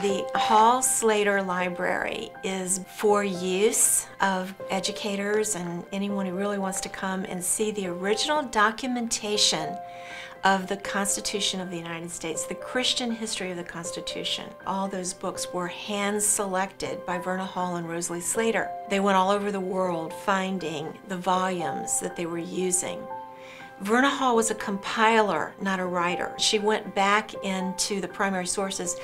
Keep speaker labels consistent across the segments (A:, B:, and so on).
A: The Hall-Slater Library is for use of educators and anyone who really wants to come and see the original documentation of the Constitution of the United States, the Christian history of the Constitution. All those books were hand-selected by Verna Hall and Rosalie Slater. They went all over the world finding the volumes that they were using. Verna Hall was a compiler, not a writer. She went back into the primary sources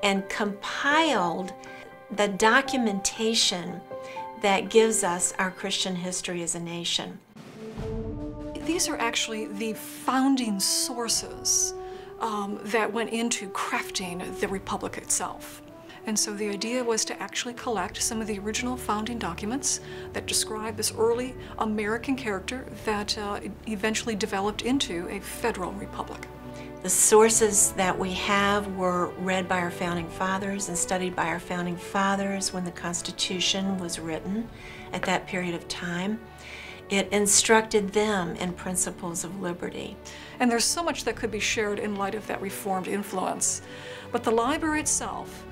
A: and compiled the documentation that gives us our Christian history as a nation.
B: These are actually the founding sources that went into crafting the Republic itself. And so the idea was to actually collect some of the original founding documents that describe this early American character that eventually developed into a federal republic.
A: The sources that we have were read by our founding fathers and studied by our founding fathers when the Constitution was written at that period of time. It instructed them in principles of liberty.
B: And there's so much that could be shared in light of that Reformed influence. But the library itself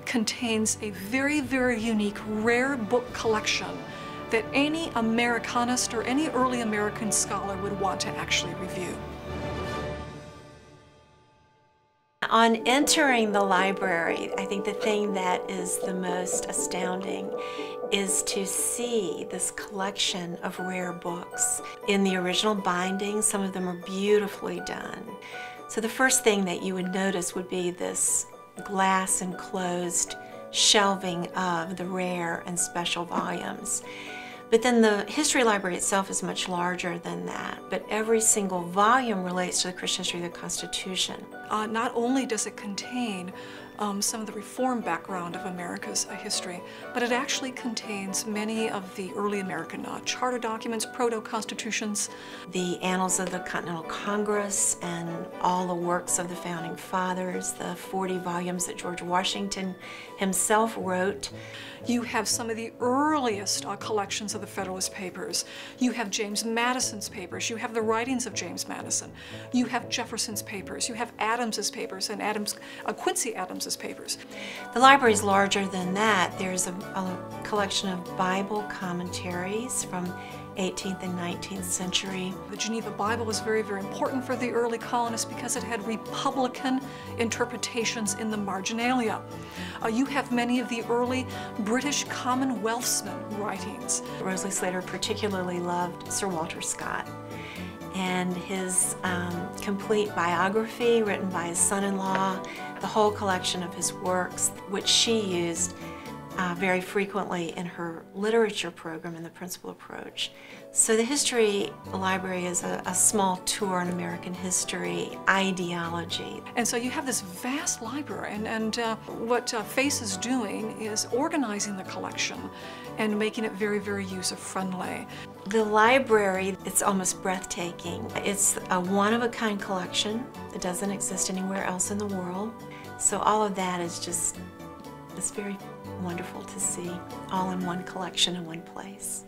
B: contains a very, very unique, rare book collection that any Americanist or any early American scholar would want to actually review.
A: On entering the library, I think the thing that is the most astounding is to see this collection of rare books. In the original binding, some of them are beautifully done. So the first thing that you would notice would be this glass enclosed shelving of the rare and special volumes. But then the history library itself is much larger than that, but every single volume relates to the Christian history of the Constitution.
B: Not only does it contain some of the Reform background of America's history, but it actually contains many of the early American charter documents, proto-constitutions.
A: The annals of the Continental Congress and all the works of the Founding Fathers, the 40 volumes that George Washington himself wrote.
B: You have some of the earliest collections of the Federalist Papers. You have James Madison's papers. You have the writings of James Madison. You have Jefferson's papers. You have Adams's papers and Quincy Adams's papers.
A: The library is larger than that. There's a collection of Bible commentaries from 18th and 19th century.
B: The Geneva Bible was very, very important for the early colonists because it had Republican interpretations in the marginalia. You have many of the early British Commonwealthsmen writings.
A: Rosalie Slater particularly loved Sir Walter Scott, and his complete biography written by his son-in-law, the whole collection of his works, which she used very frequently in her literature program in the Principal Approach. So the History Library is a small tour on American history, ideology.
B: And so you have this vast library, and what FACE is doing is organizing the collection and making it very, very user-friendly.
A: The library, it's almost breathtaking. It's a one-of-a-kind collection that doesn't exist anywhere else in the world. So all of that is just, it's very wonderful to see all in one collection in one place.